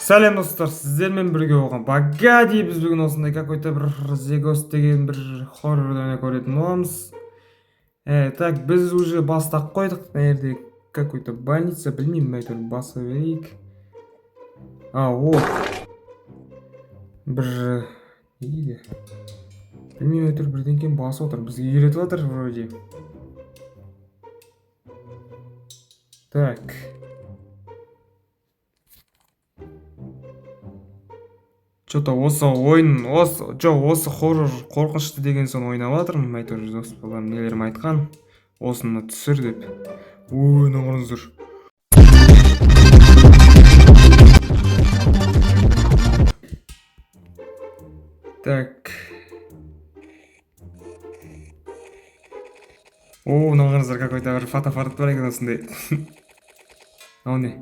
Сәлем достар, сіздермен бірге болған Багади. Біз бүгін осындай какой-то бір Зегос деген бір хоррордан көретін боламыз. Так, біз уже бастап қойдық. Наверное, какой-то больница, білмеймін, әйтеуір баса берейік. О, бір неге білмеймін, әйтеуір бірдеңкені басып отыр. Бізге үйретіп жатыр вроде. Так. Что-то осы ойын, осы хоррор қорқынышты деген соң ойнап жатырмын. Әйтеуір достарым нелерім айтқан. Осыны түсір деп. Ой, қараңыздар. Так. Қараңыздар, какой-то бір фотоаппарат бар екен осындай. Мынау не?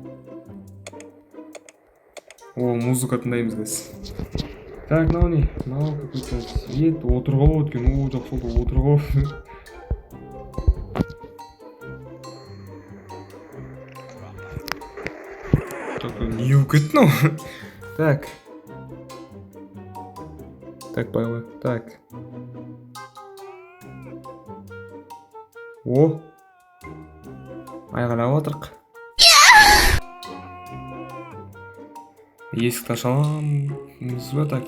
Музыка тыңдаймыз біз. Так, мынау не? Мынау какой-то свет, отырғалы өткен. Жақсы болды, отырғалы. Не болып кетті мынау? Так. Так, байлар. Так. Айғайлап отырық. Есікті ашаламыз ба? Так.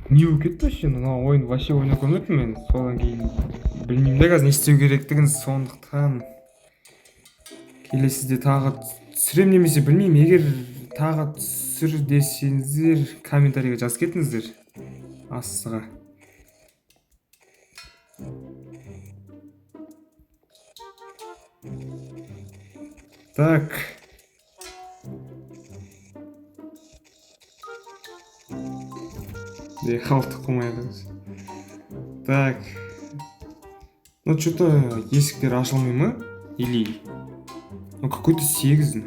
Не болып кетті вообще? Мына ойын вообще ойнап көрмеппін мен. Содан кейін білмеймін де қазір не істеу керектігін, сондықтан келесіде тағы түсірем немесе білмеймін. Егер тағы түсір десеңіздер, комментарийға жазып кетіңіздер астыға. Так. Халықты қылмайық. Так. Что-то есіктер ашылмай ма? Или какой-то 8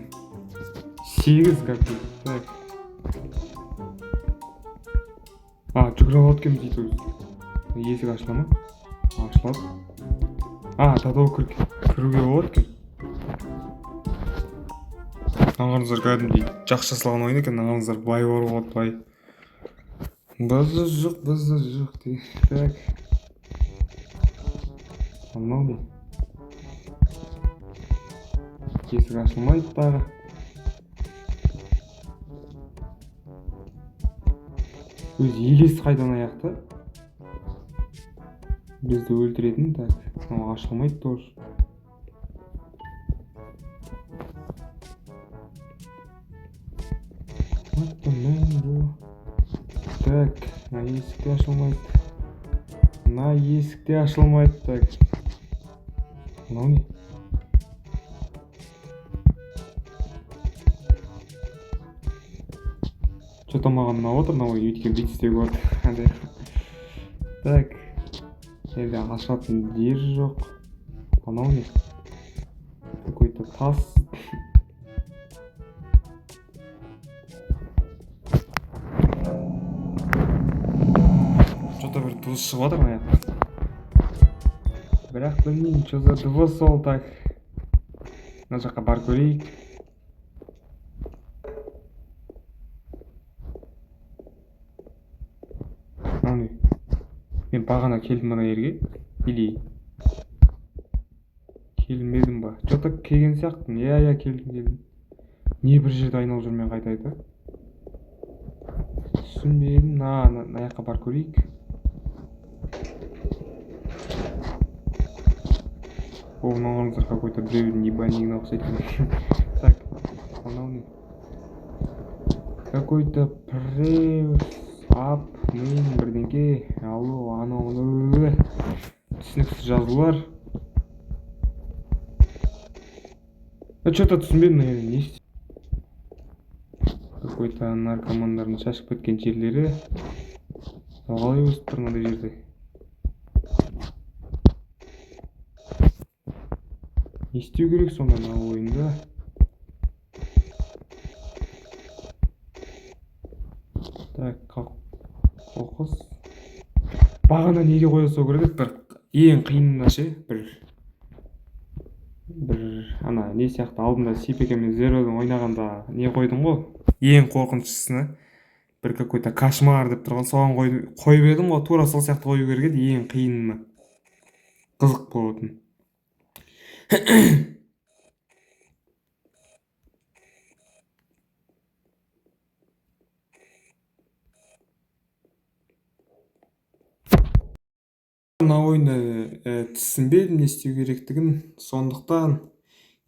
какой-то. Так. Жүгіріп өткен дейді. Есік ашыла ма? Ашылады. Тадау кіруге болады екен. Аңғарыңыздар, кәдімгідей жақсы жасалған ойын екен. Аңғарыңыздар, бай бар болады, бай. Базы жоқ дейді. Так. Мынау не? Есік ашылмайды тағы. Өз елесі қайдан аяқты? Бізді өлтіретін. Так. Ашылмайды тоже. Так, есікте ашылмайды. Так. Мынау не? Что-то маған мынау отыр, мынау өйткені бүйтіп істеуге болады. Так. Енді ашатын жер жоқ. Мынау не? Какой-то тас. Что-то бір дыбыс шығып отыр ма? Бірақ білмеймін, что за дыбыс ол. Так. Мына жаққа барып көрейік. Мен бағана келдім мына жерге. Или келмедім ба? Что-то келген сияқтымын. Я келдім. Не бір жерде айналып жүрмей қайтайды? Түсінбедім. Мына жаққа барып көрейік. Мынауыңыздар какой-то біреудің ебанигіне ұқсайды. Так, мынау не? Какой-то мен бірдеңке. Алло, анау түсініксіз жазулар. Что-то түсінбедім, не істейді? Какой-то наркомандардың шашып кеткен жерлері. Қалай өсіп тұр мынандай жерде? Не істеу керек сонда мына ойында? Так, қоқыс. Бағана неге қоя салу керек еді? Бір ең қиынына ше, бір ана не сияқты алдында CPK мен Zero'дың ойнағанда не қойдың ғой? Ең қорқынышысына бір какой-то кошмар деп тұрған соған қойып едім ғой, тура сол сияқты қою керек еді, ең қиынына. Қызық болатын. Мына ойынды түсінбедім не істеу керектігін, сондықтан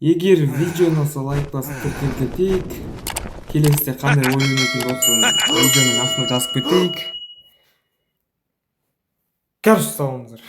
егер видеоны лайк басып кетейік, келесіде қандай ойын ойнайтын болсын видеоның астына жазып кетейік. Короче, салыңыздар.